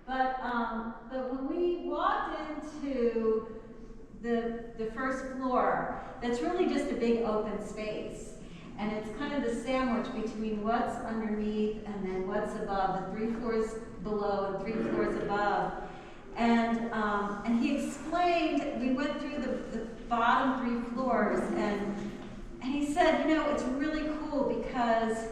But when we walked into the first floor, that's really just a big open space. And it's kind of the sandwich between what's underneath and then what's above, the 3 floors below and 3 floors above. And he explained, we went through the bottom 3 floors, and he said, you know, it's really cool because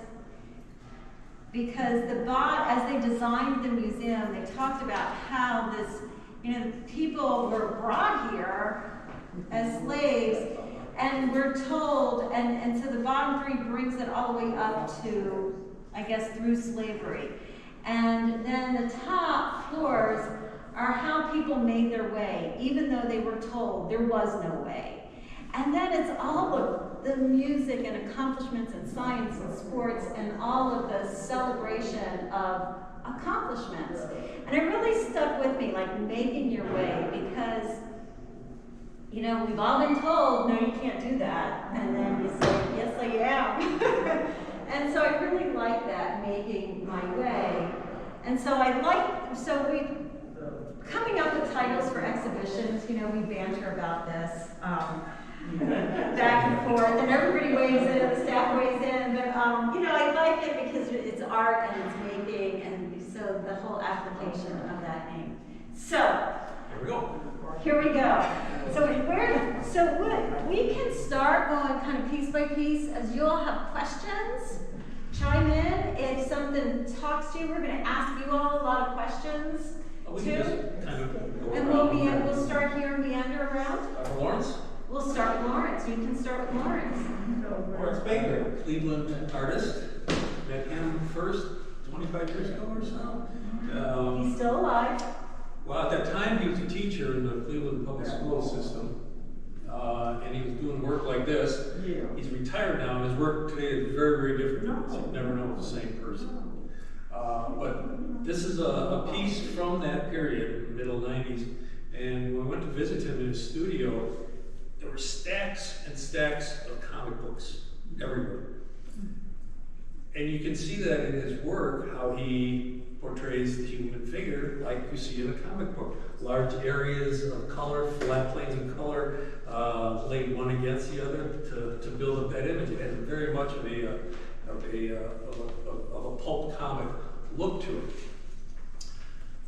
as they designed the museum, they talked about how this, you know, people were brought here as slaves, and we're told, and so the bottom 3 brings it all the way up to, I guess, through slavery. And then the top floors are how people made their way, even though they were told there was no way. And then it's all of the music and accomplishments and science and sports and all of the celebration of accomplishments. And it really stuck with me, like making your way, because, you know, we've all been told, no, you can't do that. And then you say, yes, I am. And so I really like that, making my way. And so coming up with titles for exhibitions, you know, we banter about this back and forth, and everybody weighs in, the staff weighs in, but you know, I like it because it's art and it's making, and so the whole application of that name. So, here we go. So we can start going kind of piece by piece, as you all have questions. Chime in if something talks to you. We're going to ask you all a lot of questions too. And we'll start here and meander around. Lawrence? We'll start with Lawrence. You can start with Lawrence. Lawrence Baker, Cleveland artist. Met him first 25 years ago or so. He's still alive. Well, at that time he was a teacher in the Cleveland public school system. And he was doing work like this. Yeah. He's retired now, and his work today is very, very different. You never know it's the same person. But this is a piece from that period, middle 90s. And when we went to visit him in his studio, there were stacks and stacks of comic books everywhere. And you can see that in his work, how he portrays the human figure like you see in a comic book. Large areas of color, flat planes of color, laid one against the other to build up that image. It has very much of a pulp comic look to it.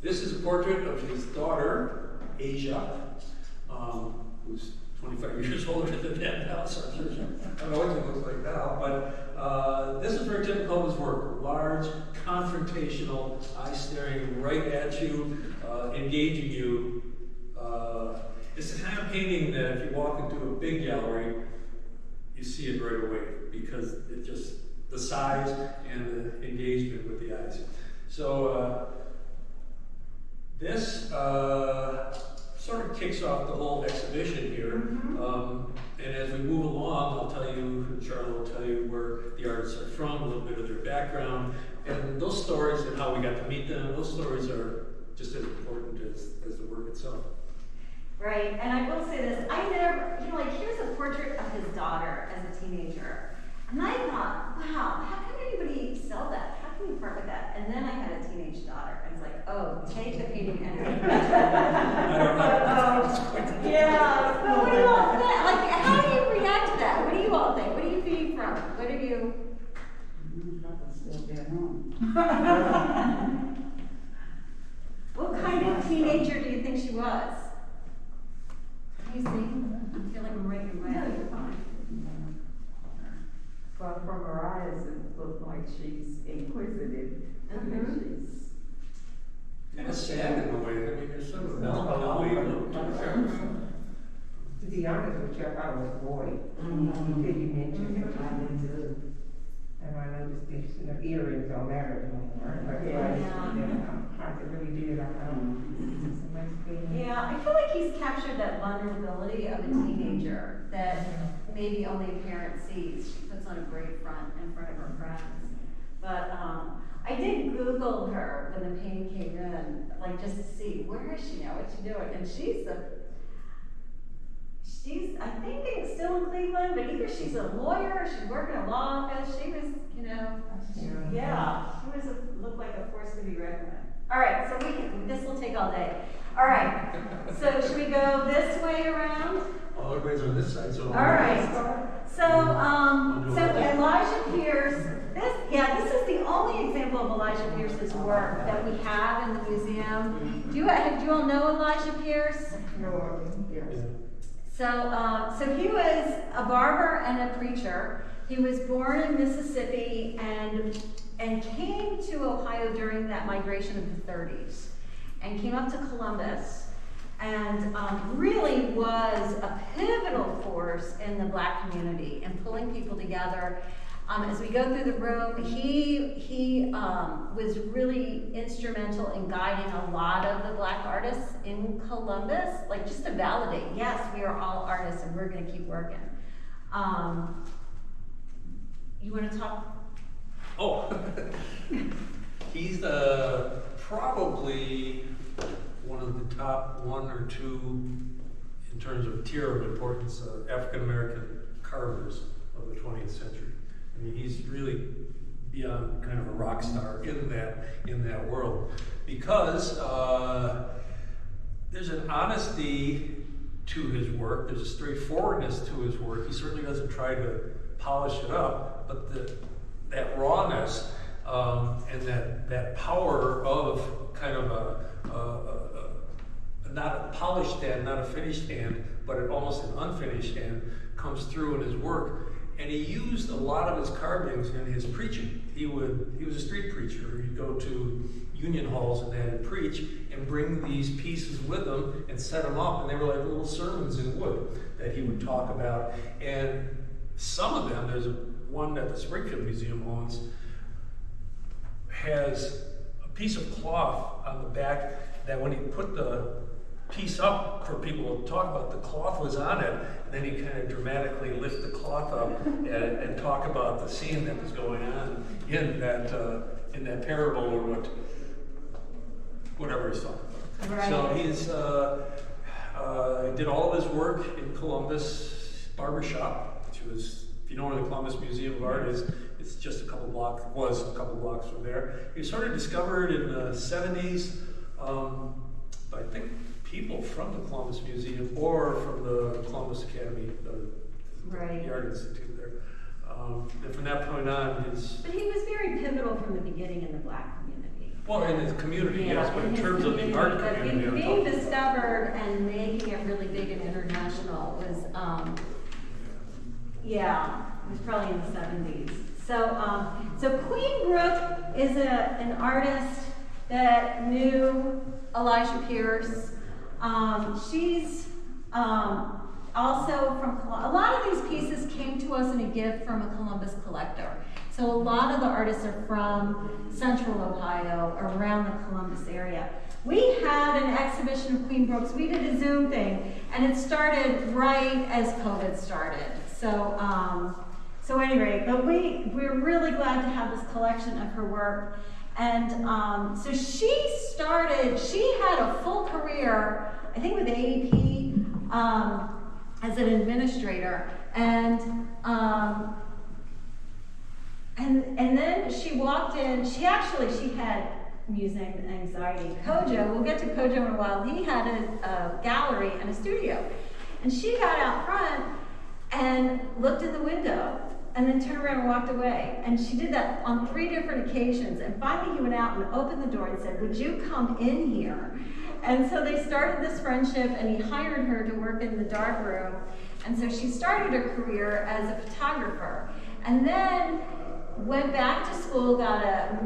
This is a portrait of his daughter, Asia, who's 25 years older than that now, so I don't know what she looks like now, but this is very typical of his work. Large, confrontational, eyes staring right at you, engaging you. It's the kind of painting that if you walk into a big gallery, you see it right away, because it just, the size and the engagement with the eyes. So this sort of kicks off the whole exhibition here. And as we move along, I'll tell you, Charlotte will tell you where the artists are from, a little bit of their background, and those stories and how we got to meet them, those stories are just as important as the work itself. Right, and I will say this, I never, you know, like here's a portrait of his daughter as a teenager. And I thought, wow, how can anybody sell that? How can you part with that? And then I had a teenage daughter, and it's like, oh, take the painting and I don't know. Yeah, but what do you all think? Like, how do you react to that? What do you all think? What do you feed from? What have you? What kind of teenager do you think she was? Can you see? I feel like I'm right in my head. Well, from her eyes, it looks like she's inquisitive. She's kind of sad in a way. I mean, there's some melancholy look to her. To be honest with you, I was bored until you mentioned it. I did too. And I noticed this, you know, earrings don't matter anymore. But I really did. Yeah, I feel like he's captured that vulnerability of a teenager that maybe only a parent sees. She puts on a great front in front of her friends. But I did Google her when the painting came in, like just to see, where is she now, what's she doing? And she's I think still in Cleveland, but either she's a lawyer or she's working in a law office. She was, you know, she looked like a force to be reckoned with. All right, so this all day. All right, so should we go this way around? All everybody's on this side, so. All right. So Elijah Pierce, this is the only example of Elijah Pierce's work that we have in the museum. Do you all know Elijah Pierce? No, yes. So he was a barber and a preacher. He was born in Mississippi and came to Ohio during that migration of the 30s, and came up to Columbus, and really was a pivotal force in the Black community and pulling people together. As we go through the room, he was really instrumental in guiding a lot of the Black artists in Columbus, like just to validate, yes, we are all artists and we're going to keep working. You want to talk? Oh, he's probably one of the top one or two in terms of tier of importance African-American carvers of the 20th century. I mean, he's really beyond kind of a rock star in that world, because there's an honesty to his work, there's a straightforwardness to his work. He certainly doesn't try to polish it up, but that rawness and that power of kind of not a polished hand, not a finished hand, but almost an unfinished hand comes through in his work. And he used a lot of his carvings in his preaching. He was a street preacher. He'd go to union halls and that and preach and bring these pieces with him and set them up, and they were like little sermons in wood that he would talk about. And some of them, there's one that the Springfield Museum owns, has a piece of cloth on the back that when he put the piece up for people to talk about, the cloth was on it, and then he kind of dramatically lift the cloth up and talk about the scene that was going on in that parable, or whatever he's talking about. Right. So he's did all of his work in Columbus barbershop, which was, if you know where the Columbus Museum of Art is, it's just a couple blocks from there. He was sort of discovered in the 70s by, I think, people from the Columbus Museum or from the Columbus Academy, the Art Institute there. And from that point on, But he was very pivotal from the beginning in the Black community. Well, in his community, yes, but in terms of the art community. But being discovered and making it really big and international was, it was probably in the 70s. So Queen Brooke is an artist that knew Elijah Pierce. She's also from a lot of these pieces came to us in a gift from a Columbus collector. So a lot of the artists are from Central Ohio, around the Columbus area. We had an exhibition of Queen Brooke's. We did a Zoom thing, and it started right as COVID started. So anyway, but we're really glad to have this collection of her work. And so she had a full career, I think with AEP, as an administrator. And then she walked in, she had music anxiety. Kojo, we'll get to Kojo in a while, he had a gallery and a studio. And she got out front and looked in the window and then turned around and walked away. And she did that on 3 different occasions. And finally he went out and opened the door and said, "Would you come in here?" And so they started this friendship, and he hired her to work in the dark room. And so she started her career as a photographer. And then went back to school, got a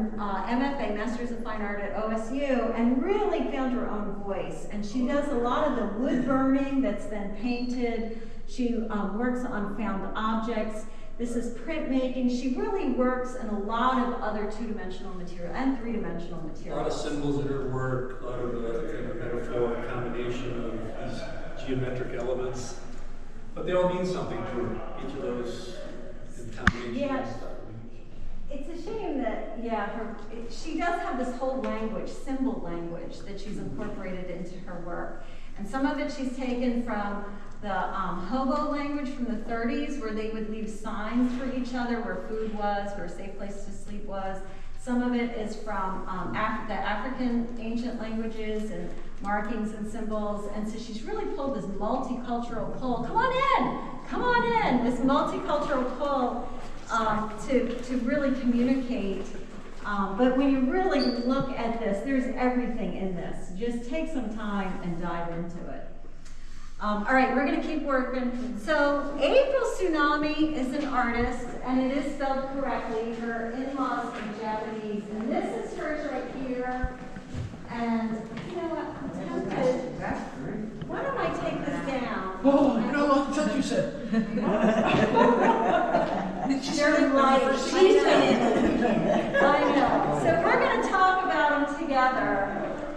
MFA, Masters of Fine Art at OSU, and really found her own voice. And she does a lot of the wood burning that's then painted. She works on found objects. This is printmaking. She really works in a lot of other two-dimensional material and three-dimensional materials. A lot of symbols in her work, a lot of kind of metaphor, combination of these geometric elements. But they all mean something to her, each of those combinations. Yeah. It's a shame that, she does have this whole language, symbol language, that she's incorporated into her work. And some of it she's taken from the hobo language from the 30s, where they would leave signs for each other where food was, where a safe place to sleep was. Some of it is from the African ancient languages and markings and symbols. And so she's really pulled this multicultural pull. Come on in, this multicultural pull to really communicate. But when you really look at this, there's everything in this. Just take some time and dive into it. All right, we're going to keep working. So April Sunami is an artist, and it is spelled correctly. Her in-laws are Japanese, and this is hers right here. And you know what? I'm tempted. That's great. Why don't I take this down? Oh, you know what? That's what you said. Very light. She's I know. So we're going to talk about them together.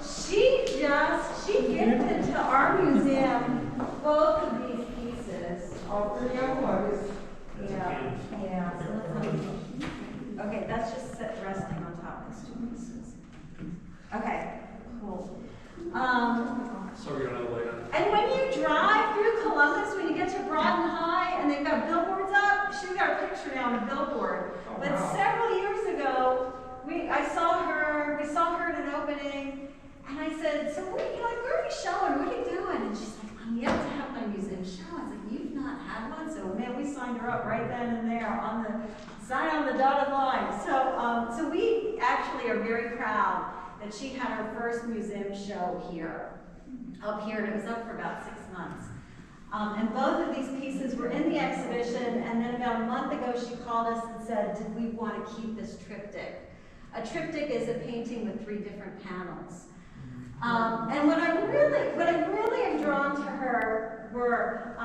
She gifted to our museum both of these pieces. All three of them. Yeah. So okay, that's just resting on top of these two pieces. Okay, cool. Sorry, you're not light on. And when you drive through Columbus, when you get to Broad and High, and they've got billboards up, she's got a picture now on a billboard. Oh, But wow. several years ago, we saw her at an opening, and I said, so where are you showing? What are you doing? And she's like, I'm yet to have my museum show. I was like, you've not had one? So man, we signed her up right then and there on the sign on the dotted line. So we actually are very proud that she had her first museum show up here, and it was up for about 6 months. And both of these pieces were in the exhibition, and then about a month ago she called us and said, did we want to keep this triptych? A triptych is a painting with 3 different panels. And what I really am drawn to her were,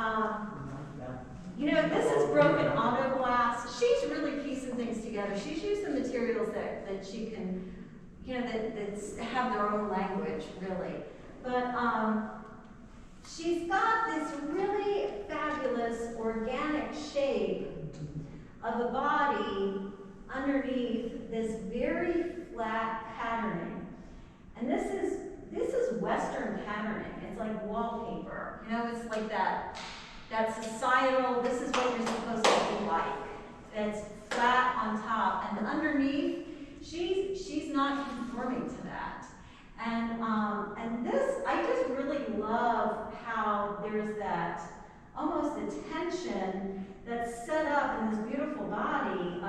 this is broken auto glass. She's really piecing things together. She's used the materials that she can, that have their own language, really. But she's got this really fabulous organic shape of the body underneath this very flat patterning. And this is Western patterning. It's like wallpaper. It's like that societal, this is what you're supposed to be like. It's flat on top. And underneath, she's not conforming to that. And this, I just really love how there's that almost a tension that's set up in this beautiful body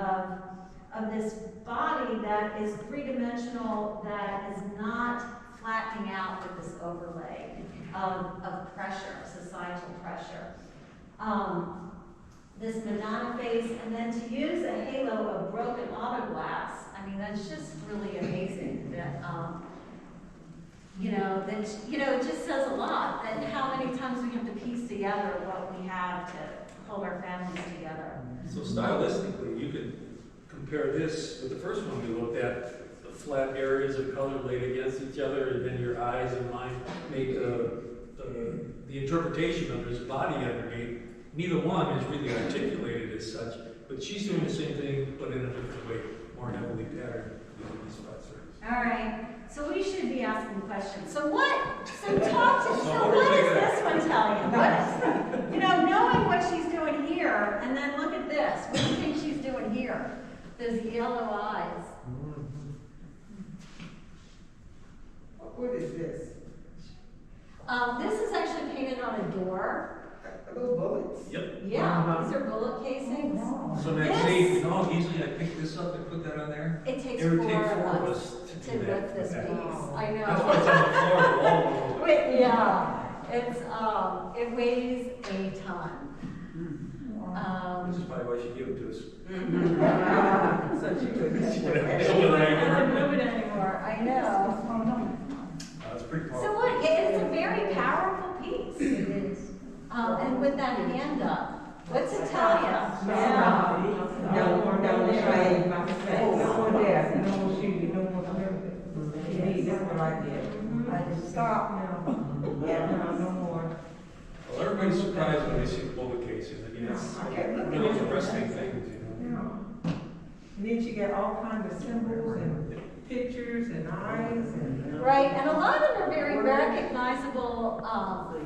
of this body that is 3-dimensional, that is not flattening out with this overlay of pressure, societal pressure. This Madonna face, and then to use a halo of broken auto glass, I mean, that's just really amazing. It just says a lot, that how many times we have to piece together what we have to hold our families together. So stylistically, you could compare this with the first one we looked at, the flat areas of color laid against each other, and then your eyes and mind make the interpretation of this body underneath. Neither one is really articulated as such, but she's doing the same thing, but in a different way, more heavily patterned using these flat surfaces. All right, so we should be asking questions. So what does this one tell you? Knowing what she's doing here, and then look at this. What do you think she's doing here? Those yellow eyes. What is this? This is actually painted on a door. Little bullets? Yep. Yeah, these are bullet casings. So next day, easily I pick this up and put that on there? It takes It would four take of 4 of us us to do that. lift this piece. Wow. I know. That's why it's on the floor, the wall. Wait, yeah, it's it weighs a ton. This is probably why she gave it to us. So she couldn't. Doesn't move it anymore. I know. It's pretty powerful. So look, it's a very powerful piece. It is. And with that hand up, what's it tell you? No more slave, no more death, no more shooting, no more everything. That's what I did. I just stopped now. Yeah, no more. Well, everybody's surprised when they see the bullet cases. I mean, it's really interesting things, Yeah. And then she got all kinds of symbols and pictures and eyes and. Right, and a lot of them are very recognizable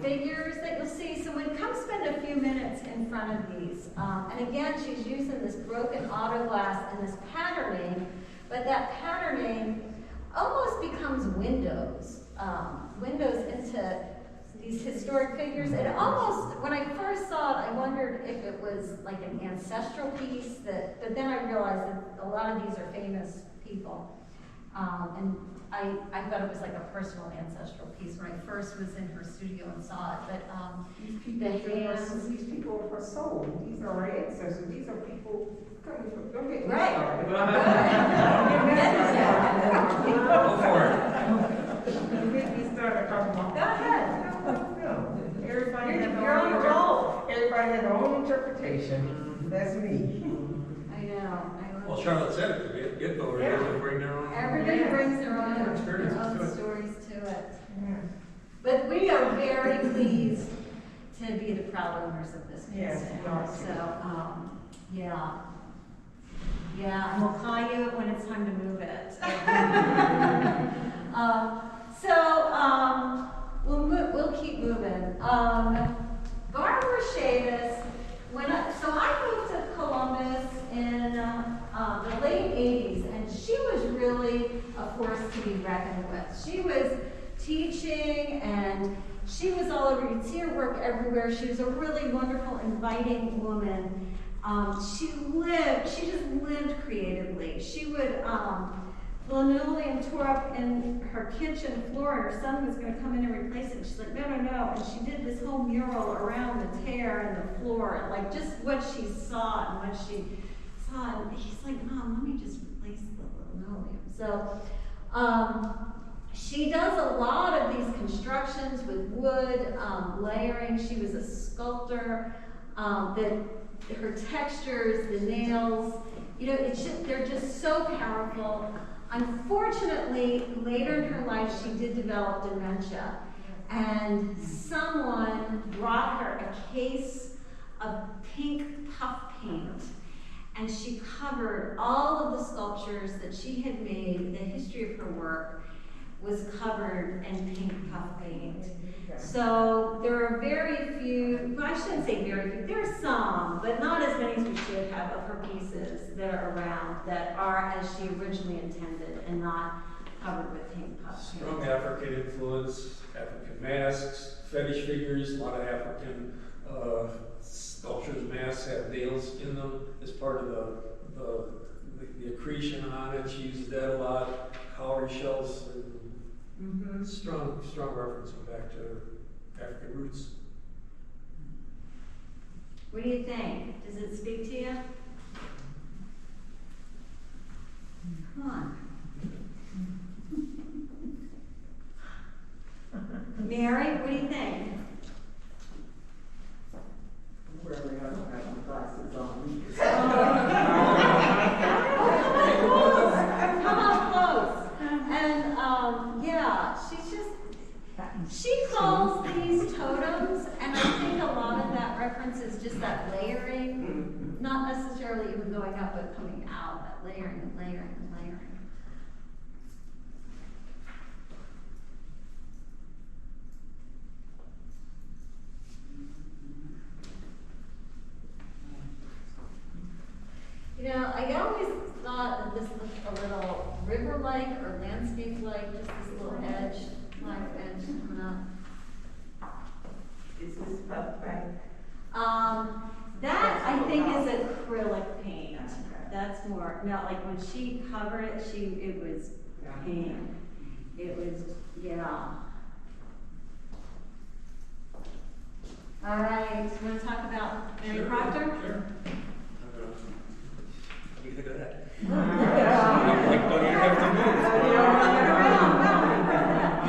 figures that you'll see. So come spend a few minutes in front of these. And again, she's using this broken auto glass and this patterning, but that patterning almost becomes windows into these historic figures. It almost, when I first saw it, I wondered if it was like an ancestral piece but then I realized that a lot of these are famous people. And I thought it was like a personal ancestral piece when I first was in her studio and saw it, but these people are for soul. These are our ancestors. These are people coming from. Don't get me Right. started. Go for it. You make me start talking about. Go ahead. No. Everybody has You're on a roll. Everybody has their own interpretation. That's me. I know. Well, Charlotte said it could get over here, they bring their own. Everybody brings their own stories to it. But we are very pleased to be the proud owners of this Yes, museum. we are too. So, yeah. Yeah, and we'll call you when it's time to move it. We'll keep moving. Barbara Chavis, so I moved to Columbus in the late 80s, and she was really a force to be reckoned with. She was teaching, and she was all over. You'd see her work everywhere. She was a really wonderful, inviting woman. She just lived creatively. She would, linoleum tore up in her kitchen floor, and her son was going to come in and replace it. And she's like, no. And she did this whole mural around the tear in the floor, and like just what she saw and what she saw. And he's like, Mom, let me just replace the linoleum. So, she does a lot of these constructions with wood, layering. She was a sculptor. Her textures, the nails, they're just so powerful. Unfortunately, later in her life, she did develop dementia, and someone brought her a case of pink puff paint, and she covered all of the sculptures that she had made. The history of her work was covered in pink puff paint. So there are very few, well, I shouldn't say very few, there are some, but not as many as we should have of her pieces that are around that are as she originally intended and not covered with pink puff paint. Strong African influence, African masks, fetish figures, a lot of African sculptures, masks have nails in them as part of the accretion on it. She uses that a lot, cowrie shells, and strong referencing back to African roots. What do you think? Does it speak to you? Come on. Mary, what do you think? Wherever I don't have my glasses on. Come on close. And she calls these totems, and I think a lot of that references just that layering, not necessarily even going up, but coming out, that layering and layering and layering. I always thought that this looked a little river-like or landscape-like, just this little edge, black edge coming up. Is this puff paint? That I think is acrylic paint. That's more, no, like when she covered it, it was paint. It was, yeah. All right, you want to talk about Mary Proctor? Sure. You can go ahead. Don't you have to move?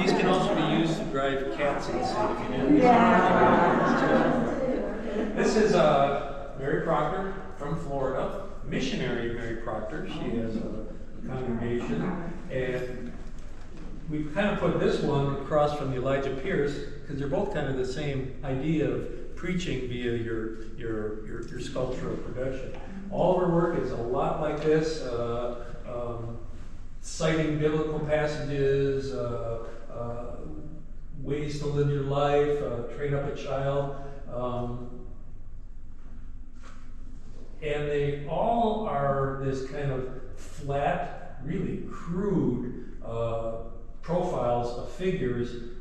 These can also be used to drive cats inside if you do. This is Mary Proctor from Florida, missionary Mary Proctor. She has a congregation, and we kind of put this one across from the Elijah Pierce because they're both kind of the same idea of preaching via your sculptural production. All of her work is a lot like this, citing biblical passages, ways to live your life, train up a child. And they all are this kind of flat really crude profiles of figures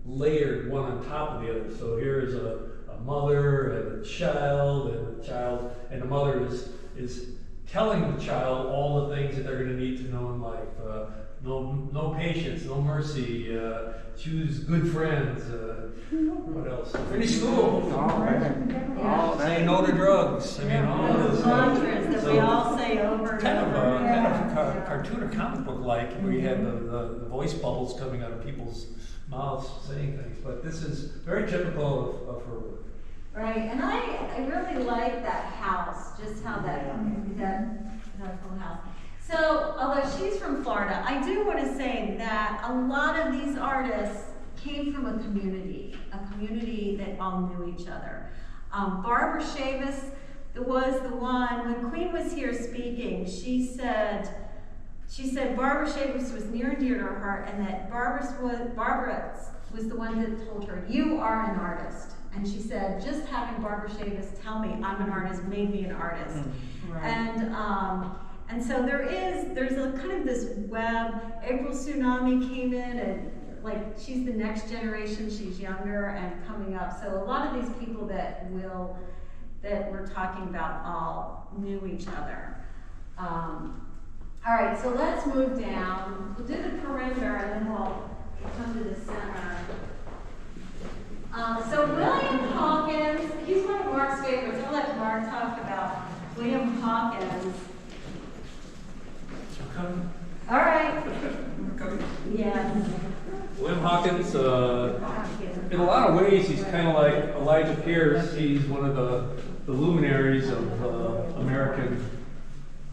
layered one on top of the other. So here's a mother and a child, and the mother is telling the child all the things that they're going to need to know in life. No patience, no mercy, choose good friends, what else? Finish school. Say no to drugs. I mean, all this. Mantras that we all say over and Kind over. of a cartoon or comic book like, where you had the voice bubbles coming out of people's mouths saying things. But this is very typical of her work. Right, and I really like that house, just how that whole house. So, although she's from Florida, I do want to say that a lot of these artists came from a community that all knew each other. Barbara Shavis was the one, when Queen was here speaking, she said Barbara Shavis was near and dear to her heart, and that Barbara was the one that told her, "You are an artist." And she said, just having Barbara Shavis tell me I'm an artist made me an artist. Right. And so there's a kind of this web. April Sunami came in, and like she's the next generation, she's younger and coming up. So a lot of these people that we're talking about all knew each other. All right, so let's move down. We'll do the perimeter and then we'll come to the center. So William Hawkins, he's one of Mark's favorites. I'll let Mark talk about William Hawkins. All right. Yeah. William Hawkins, in a lot of ways, he's kind of like Elijah Pierce. He's one of the luminaries of American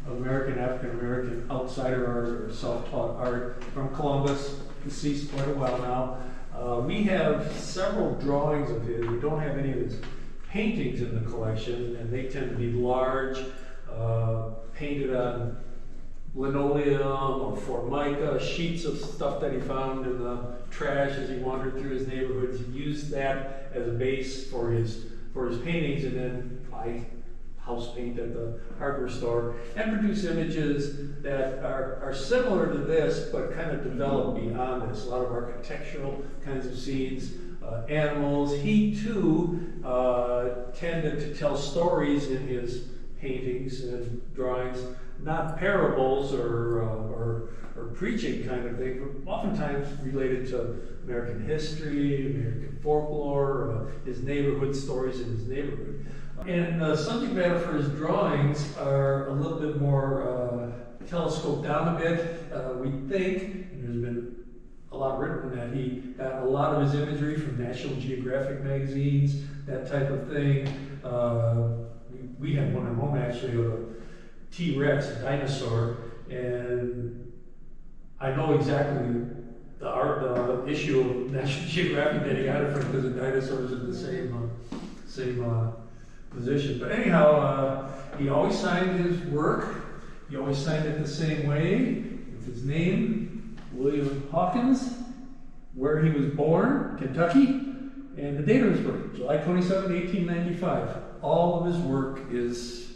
African-American outsider art or self-taught art from Columbus, deceased quite a while now. We have several drawings of his. We don't have any of his paintings in the collection, and they tend to be large, painted on linoleum or formica, sheets of stuff that he found in the trash as he wandered through his neighborhoods. He used that as a base for his paintings, and then buy house paint at the hardware store and produce images that are similar to this but kind of develop beyond this. A lot of architectural kinds of scenes, animals. He too tended to tell stories in his paintings and drawings, not parables or preaching kind of thing, but oftentimes related to American history, American folklore, his neighborhood stories in his neighborhood. And the subject matter for his drawings are a little bit more telescoped down a bit. We think, and there's been a lot written, that he got a lot of his imagery from National Geographic magazines, that type of thing. We had one at home actually of a T-Rex, a dinosaur, and I know exactly the issue of National Geographic that he got it from, because the dinosaurs in the same position. But anyhow, he always signed his work. He always signed it the same way, with his name, William Hawkins, where he was born, Kentucky, and the date of his birth, July 27, 1895. All of his work is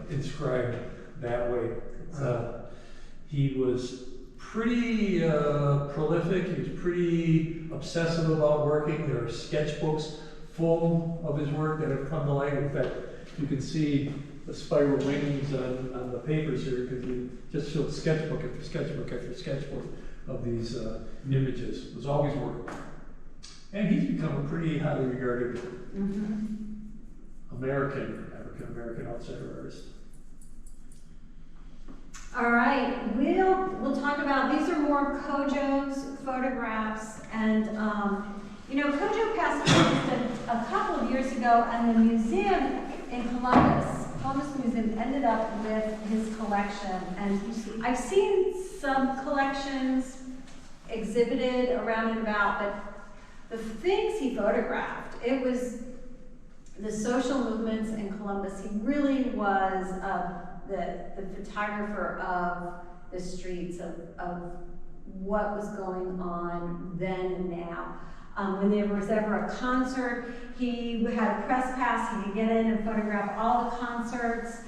inscribed that way. He was pretty prolific. He was pretty obsessive about working. There are sketchbooks full of his work that have come to light. In fact, you can see the spiral wings on the papers here, because he just showed sketchbook after sketchbook after sketchbook of these images. It was always work. And he's become a pretty highly regarded African-American outsider artist. All right, we'll talk about, these are more Kojo's photographs, and Kojo passed away a couple of years ago, and the museum in Columbus Museum ended up with his collection, and I've seen some collections exhibited around and about, but the things he photographed, it was the social movements in Columbus. He really was the photographer of the streets, of what was going on then and now. When there was ever a concert, he had a press pass. He could get in and photograph all the concerts.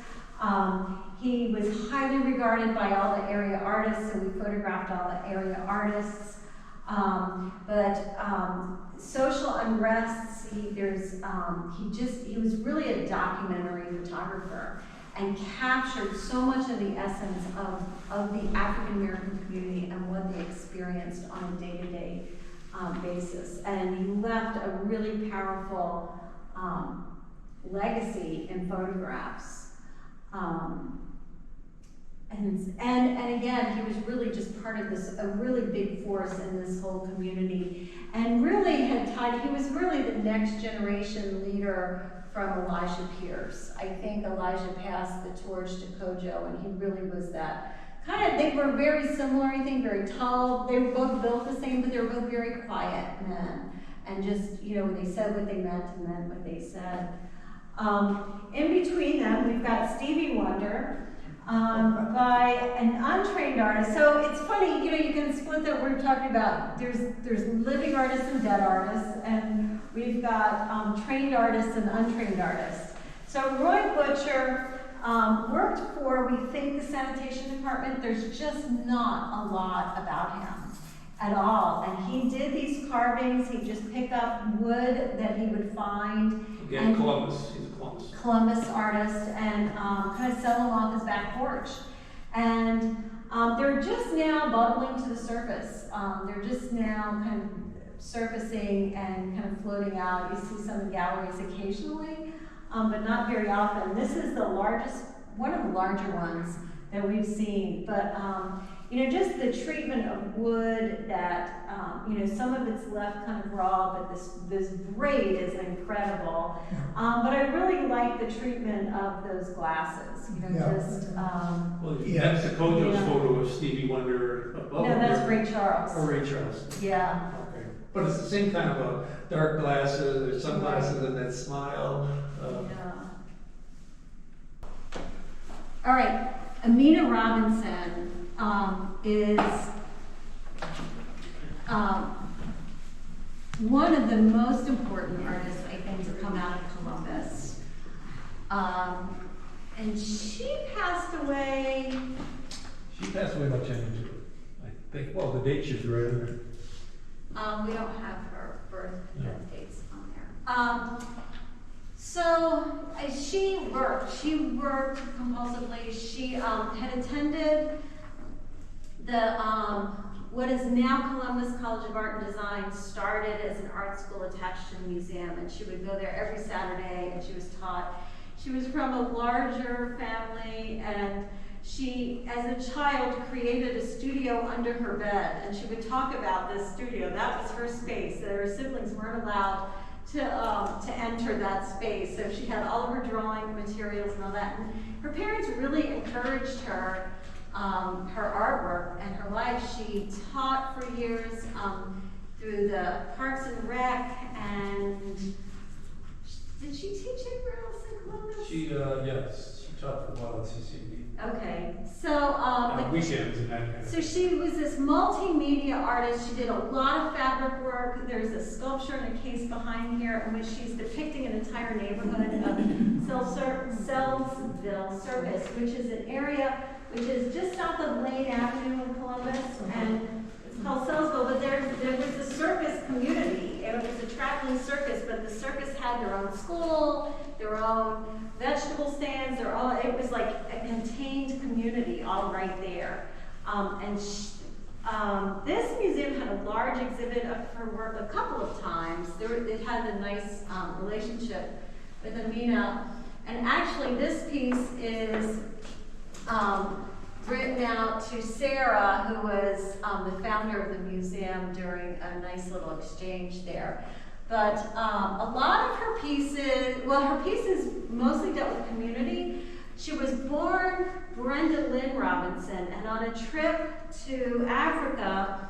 He was highly regarded by all the area artists, so we photographed all the area artists. Social unrests, he was really a documentary photographer and captured so much of the essence of the African American community and what they experienced on a day-to-day basis. And he left a really powerful legacy in photographs. And again, he was really just part of a really big force in this whole community, and really he was really the next generation leader from Elijah Pierce. I think Elijah passed the torch to Kojo, and he really was that they were very similar, I think, very tall. They were both built the same, but they were both very quiet men, and just, when they said what they meant and meant what they said. In between them, we've got Stevie Wonder, by an untrained artist. So it's funny, you can split that. We're talking about there's living artists and dead artists, and we've got trained artists and untrained artists. So Roy Butcher worked for, we think, the sanitation department. There's just not a lot about him at all. And he did these carvings. He'd just pick up wood that he would find. Again, Columbus. He's a Columbus. Columbus artist, and kind of sell them off his back porch. And they're just now bubbling to the surface. They're just now kind of surfacing and kind of floating out. You see some in galleries occasionally, but not very often. This is one of the larger ones that we've seen. But just the treatment of wood that, some of it's left kind of raw, but this braid is incredible. But I really like the treatment of those glasses, That's the Kojo's photo of Stevie Wonder above. No, that's Ray Charles. Oh, Ray Charles. Yeah. Okay. But it's the same kind of a dark glasses, or sunglasses, and that smile. Yeah. All right, Aminah Robinson is one of the most important artists, I think, to come out of Columbus. And she passed away. She passed away about 10 years ago. I think, the date should be right in there. We don't have her birth dates on there. So she worked compulsively. She had attended the what is now Columbus College of Art and Design. Started as an art school attached to the museum, and she would go there every Saturday, and she was taught. She was from a larger family, and she, as a child, created a studio under her bed, and she would talk about this studio. That was her space. Her siblings weren't allowed to enter that space, so she had all of her drawing materials and all that. And her parents really encouraged her, her artwork and her life. She taught for years through the Parks and Rec, and did she teach anywhere else in Columbus? Yes, she taught for a while at CCB. Okay, so weekends and that kind of so she was this multimedia artist. She did a lot of fabric work. There's a sculpture in a case behind here in which she's depicting an entire neighborhood of Sellsville Service, which is an area which is just south of Lane Avenue in Columbus, and it's called Sellsville. But there was a circus community. It was a traveling circus, but the circus had their own school, their own vegetable stands. It was like a contained community all right there. This museum had a large exhibit of her work a couple of times. It had a nice relationship with Aminah. And actually, this piece is written out to Sarah, who was the founder of the museum, during a nice little exchange there. But a lot of her pieces, her pieces mostly dealt with community. She was born Brenda Lynn Robinson, and on a trip to Africa,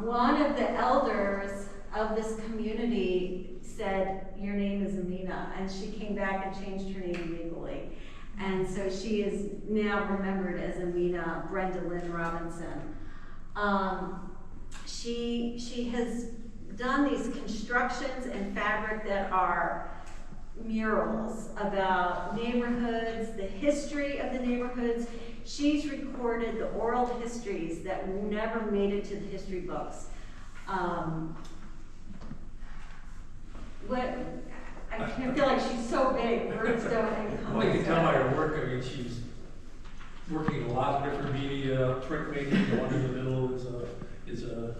one of the elders of this community said, "Your name is Aminah," and she came back and changed her name legally. And so she is now remembered as Aminah Brenda Lynn Robinson. She has done these constructions in fabric that are murals about neighborhoods, the history of the neighborhoods. She's recorded the oral histories that never made it to the history books. I feel like she's so big, words don't encompass. Well, you can tell by her work, I mean, she's working in a lot of different media, printmaking. The one in the middle is a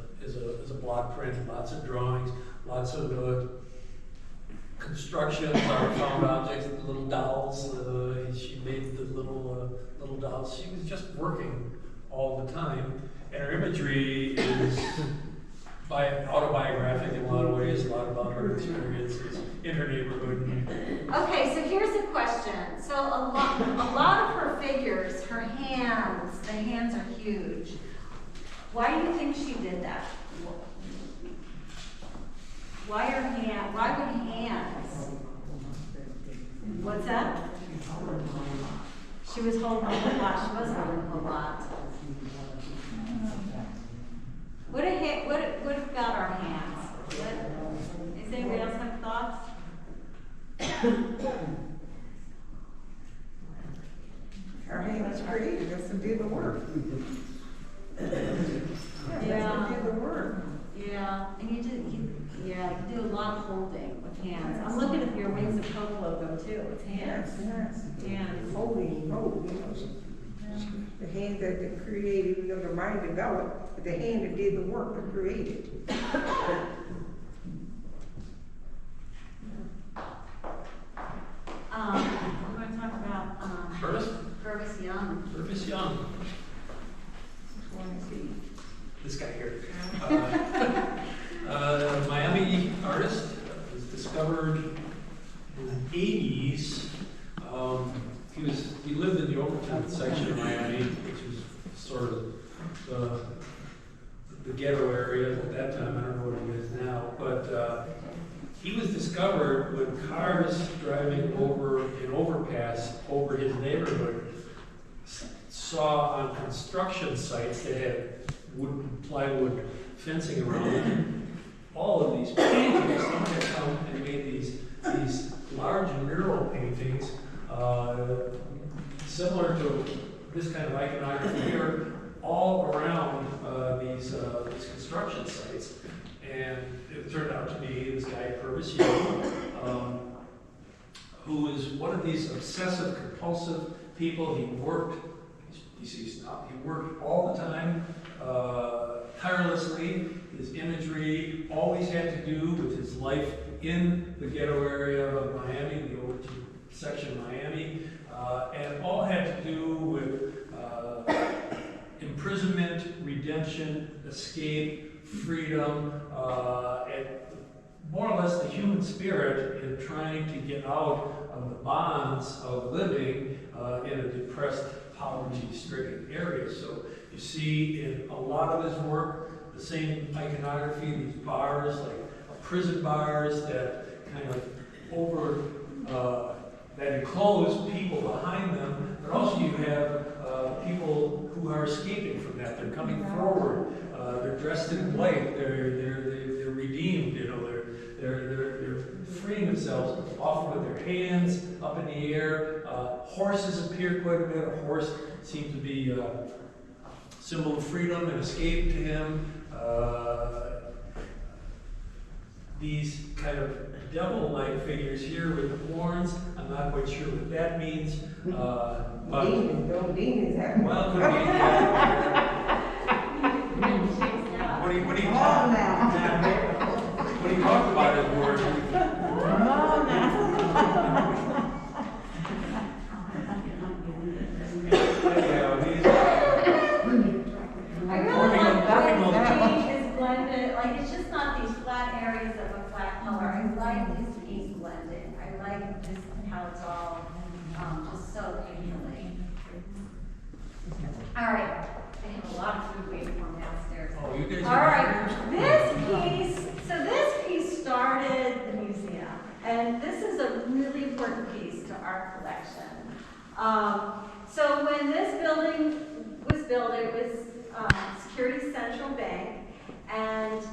block print, lots of drawings, lots of constructions, found objects, the little dolls. She made the little dolls. She was just working all the time, and her imagery is autobiographic in a lot of ways, a lot about her experiences in her neighborhood. Okay, so here's a question. So a lot of her figures, her hands, the hands are huge. Why do you think she did that? Why would hands? What's that? She was holding a whole lot. She was holding a whole lot. What about our hands? Does anybody else have thoughts? Our hands created us and did the work. Yeah. Did the work. Yeah, and you do a lot of holding with hands. I'm looking at your Wings of Hope logo too. It's hands. Yes. Hands. Holding, the hand that created, the mind developed, but the hand that did the work that created. We're going to talk about Fergus Young. Fergus Young. This guy here. Miami artist, was discovered in the 80s. He lived in the Overton section of Miami, which was sort of the ghetto area at that time. I don't know what it is now, but he was discovered when cars driving over an overpass over his neighborhood saw on construction sites that had wood, plywood fencing around them, all of these paintings. Someone had come and made these large mural paintings, similar to this kind of iconography here, all around these construction sites. And it turned out to be this guy, Fergus Young, who is one of these obsessive, compulsive people. He worked, he worked all the time, tirelessly. His imagery always had to do with his life in the ghetto area of Miami, the Overton section of Miami, and all had to do with imprisonment, redemption, escape, freedom, and more or less the human spirit in trying to get out of the bonds of living in a depressed, poverty-stricken area. So you see in a lot of his work the same iconography, these bars, like prison bars that kind of that enclose people behind them, but also you have people who are escaping from that. They're coming forward. They're dressed in white. They're redeemed. They're freeing themselves, often with their hands up in the air. Horses appear quite a bit. A horse seemed to be a symbol of freedom and escape to him. These kind of devil-like figures here with the horns. I'm not quite sure what that means. But Demons have. well, could be. What do you talk about his words? I really like the way his paint is blended. Like, it's just not these flat areas of a flat color. I like his paint blending. I like just how it's all just so painfully. All right. I have a lot of food waiting for me downstairs. Oh, you guys All right. This piece started the museum. And this is a really important piece to our collection. So when this building was built, it was Security Central Bank, and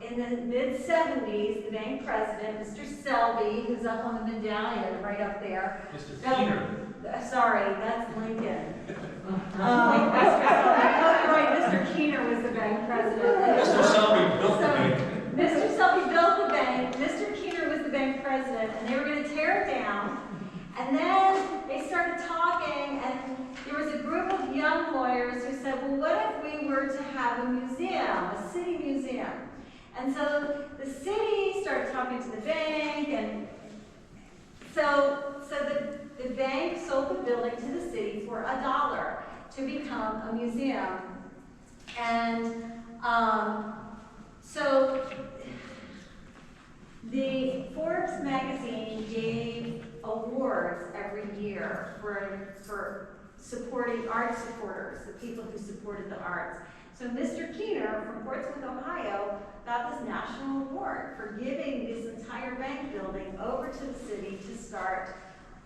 in in the mid-70s, the bank president, Mr. Selby, who's up on the medallion right up there. Mr. No, Keener. sorry, that's Lincoln. Mr. Selby, oh, right, Mr. Keener was the bank president. Mr. Selby built the bank. Mr. Selby built the bank, Mr. Keener was the bank president, and they were going to tear it down. And then they started talking, and there was a group of young lawyers who said, well, what if we were to have a museum, a city museum? And so the city started talking to the bank, and so the bank sold the building to the city for $1 to become a museum. And so the Forbes magazine gave awards every year for supporting art supporters, the people who supported the arts. So Mr. Keener from Portsmouth, Ohio, got this national award for giving this entire bank building over to the city to start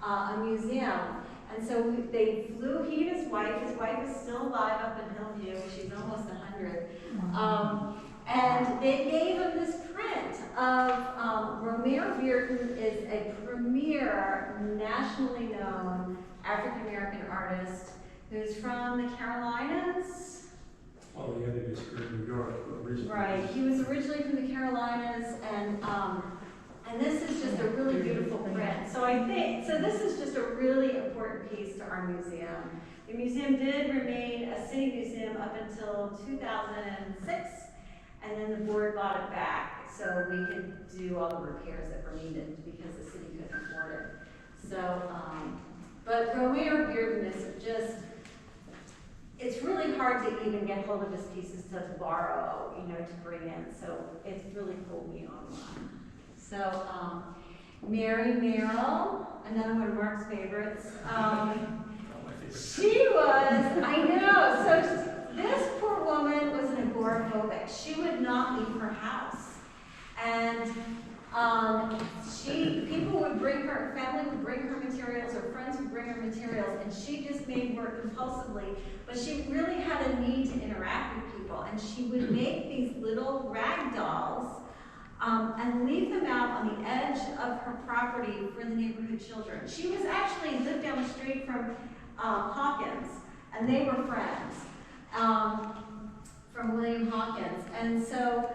a museum. And so they flew, he and his wife is still alive up in Hillview, she's almost 100. And they gave him this print of Romare Bearden is a premier, nationally known African-American artist who's from the Carolinas. Well, he ended his career in New York originally. Right, he was originally from the Carolinas, and this is just a really beautiful print. So this is just a really important piece to our museum. The museum did remain a city museum up until 2006, and then the board bought it back so we could do all the repairs that were needed because the city couldn't afford it. So, but Romare Bearden is just, it's really hard to even get hold of his pieces to borrow, to bring in. So it's really pulled me online. So Mary Merrill, another one of Mark's favorites. She was, I know, so this poor woman was an agoraphobic. She would not leave her house. And people would bring her, family would bring her materials, or friends would bring her materials, and she just made work compulsively. But she really had a need to interact with people, and she would make these little rag dolls and leave them out on the edge of her property for the neighborhood children. She was actually lived down the street from Hawkins, and they were friends from William Hawkins. And so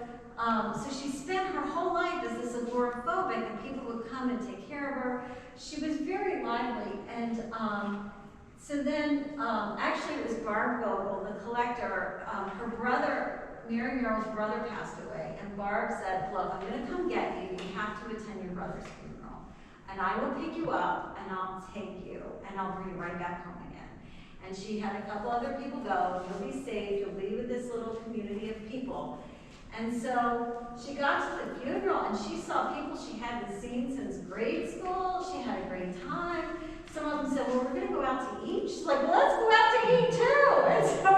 she spent her whole life as this agoraphobic, and people would come and take care of her. She was very lively, and so then actually it was Barb Vogel, the collector, her brother, Mary Merrill's brother passed away, and Barb said, look, I'm going to come get you. You have to attend your brother's funeral. And I will pick you up, and I'll take you, and I'll bring you right back home again. And she had a couple other people go. You'll be saved. You'll be with this little community of people. And so she got to the funeral, and she saw people she hadn't seen since grade school. She had a great time. Some of them said, well, we're going to go out to eat. She's like, well, let's go out to eat too. And so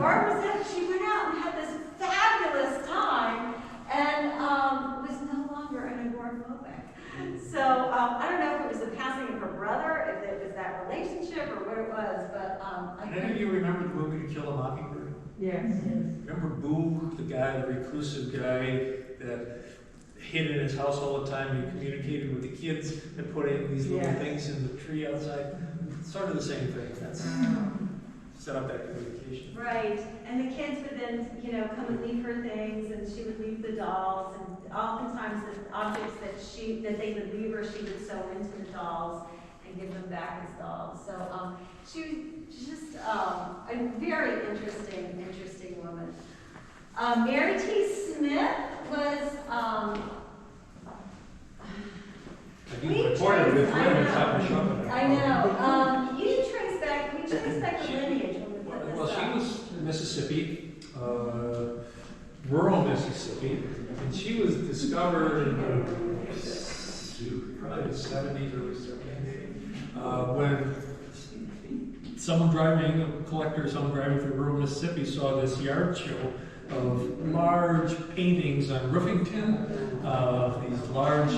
Barbara said she went out and had this fabulous time, and was no longer an agoraphobic. So I don't know if it was the passing of her brother, if it was that relationship, or what it was, but Did any of you remember the movie To Kill a Mockingbird? Yes. Remember Boo, the guy, the reclusive guy that hid in his house all the time and communicated with the kids and put in these little things in the tree outside? Sort of the same thing. That's set up that communication. right, and the kids would then, come and leave her things, and she would leave the dolls, and oftentimes the objects that they would leave her, she would sew into the dolls and give them back as dolls. So she was just a very interesting woman. Mary T. Smith was. We reported with women top of shopping. I know. We trace back the lineage when we put this Well, she up. was Mississippi, rural Mississippi, and she was discovered in probably the 70s, early 70s, when someone driving through rural Mississippi saw this yard show of large paintings on roofing tin, these large,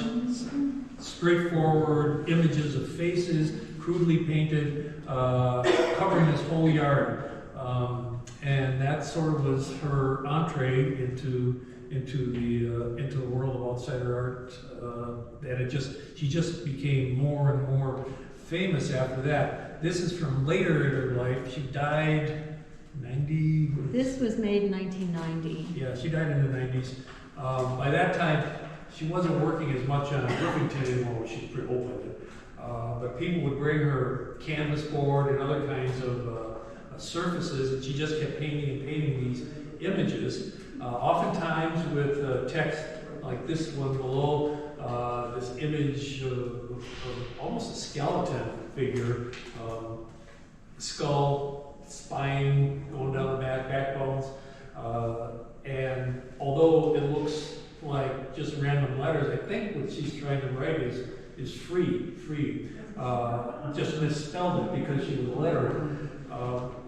straightforward images of faces, crudely painted, covering this whole yard. And that sort of was her entree into into the world of outsider art, and she just became more and more famous after that. This is from later in her life. She died 90. This was made in 1990. Yeah, she died in the 90s. By that time, she wasn't working as much on Brookington anymore. She opened it. But people would bring her canvas board and other kinds of surfaces, and she just kept painting and painting these images, oftentimes with text like this one below, this image of almost a skeleton figure, skull, spine going down the backbones, and although it looks like just random letters, I think what she's trying to write is free. Just misspelled it because she was illiterate.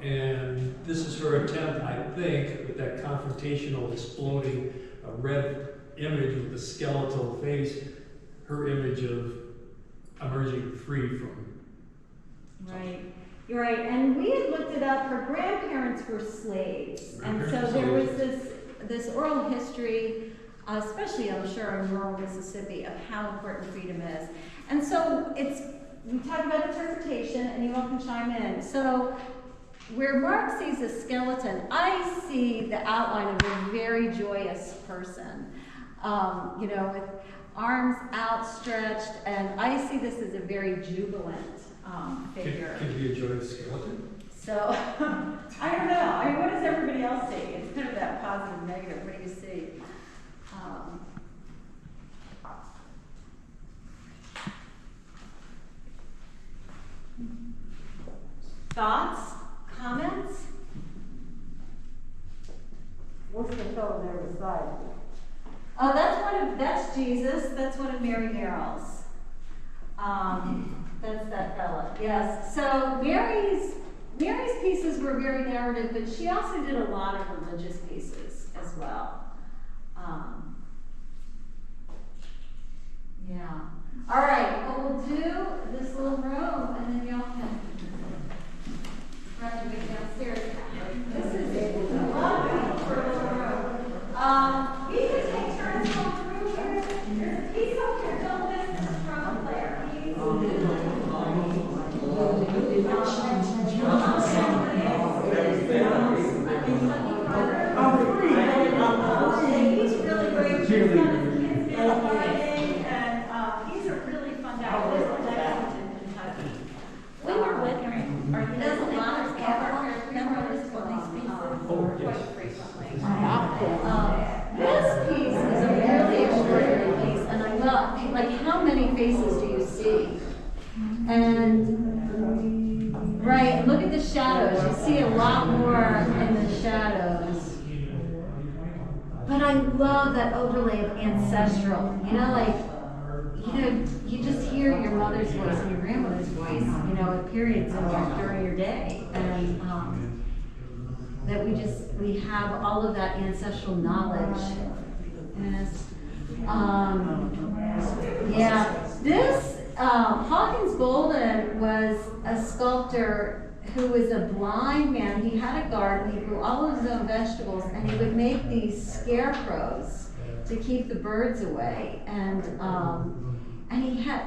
And this is her attempt, I think, with that confrontational, exploding red image with the skeletal face, her image of emerging free from. Right, you're right. And we had looked it up. Her grandparents were slaves, and so there was this oral history, especially I'm sure in rural Mississippi, of how important freedom is. And so we talk about interpretation, and you all can chime in. So where Mark sees a skeleton, I see the outline of a very joyous person, with arms outstretched, and I see this as a very jubilant figure. Can be a joyous skeleton? So, I don't know. I mean, what does everybody else see? It's kind of that positive, negative. What do you see? Thoughts? Comments? What's the fellow there beside? Oh, that's Jesus. That's one of Mary Merrill's. That's that fella. Yes. So Mary's pieces were very narrative, but she also did a lot of religious pieces as well. Yeah. All right. Well, we'll do this little room, and then y'all can graduate downstairs. This is a lot of people for a little room. We can take turns going through here. There's a piece over here. Don't miss this from Claire. He's really great. He's done his kids' band fighting, and he's a really fun guy. He lives in Lexington, Kentucky. We were with him. He does a lot of Remember this one, these pieces? Oh, yes. quite frequently. This This piece is a really extraordinary piece, and I love, like, how many faces do you see? And, right, look at the shadows. You see a lot more in the shadows. But I love that overlay of ancestral. You just hear your mother's voice and your grandmother's voice, at periods during your day. And that we have all of that ancestral knowledge. Yes. This Hawkins Bolden was a sculptor who was a blind man. He had a garden. He grew all of his own vegetables, and he would make these scarecrows to keep the birds away. And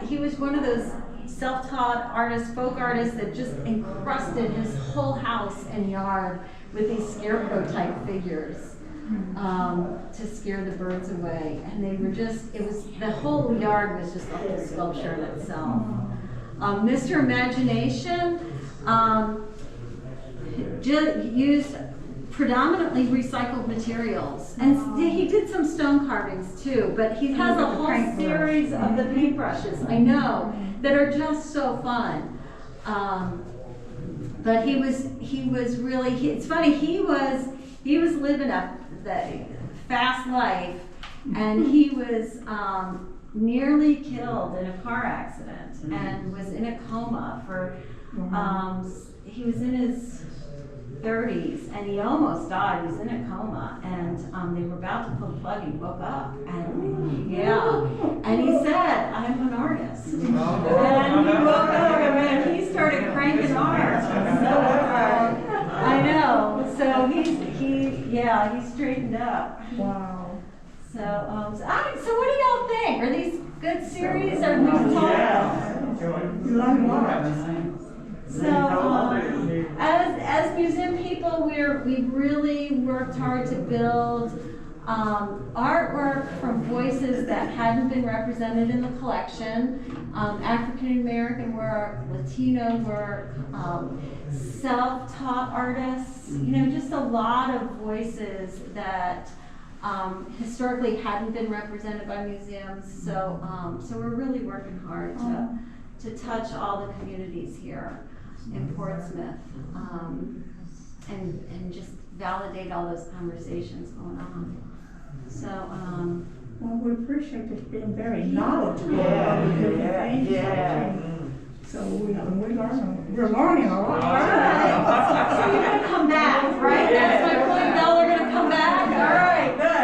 he was one of those self-taught artists, folk artists, that just encrusted his whole house and yard with these scarecrow type figures to scare the birds away. And the whole yard was just a whole sculpture in itself. Mr. Imagination used predominantly recycled materials, and he did some stone carvings too, but he has a whole series of the paintbrushes, I know, that are just so fun. But he was really, it's funny, he was living the fast life, and he was nearly killed in a car accident and was in a coma for, he was in his 30s, and he almost died. He was in a coma, and they were about to pull the plug, and he woke up, and and he said, "I'm an artist," and he woke up, and he started cranking art. So I know. So he straightened up. Wow. So, so what do y'all think? Are these good series? Are we talking? So, as museum people, we've really worked hard to build artwork from voices that hadn't been represented in the collection, African American work, Latino work, self-taught artists, just a lot of voices that historically hadn't been represented by museums. So, so we're really working hard to touch all the communities here in Portsmouth, and just validate all those conversations going on. So, well, we appreciate this being very knowledgeable about the different things. So we're learning a lot. all right. So you're gonna come back, right? That's my point, Belle, they're gonna come back? All right, good.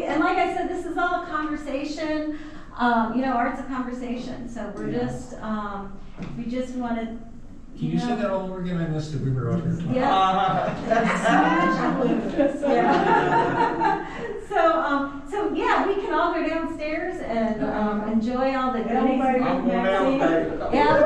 And like I said, this is all a conversation. Art's a conversation, so we're just, we just wanted, Can you say that all over again? I missed it. We were out here. yeah. So yeah, we can all go downstairs and enjoy all the goodies. I'm going out there. Yeah,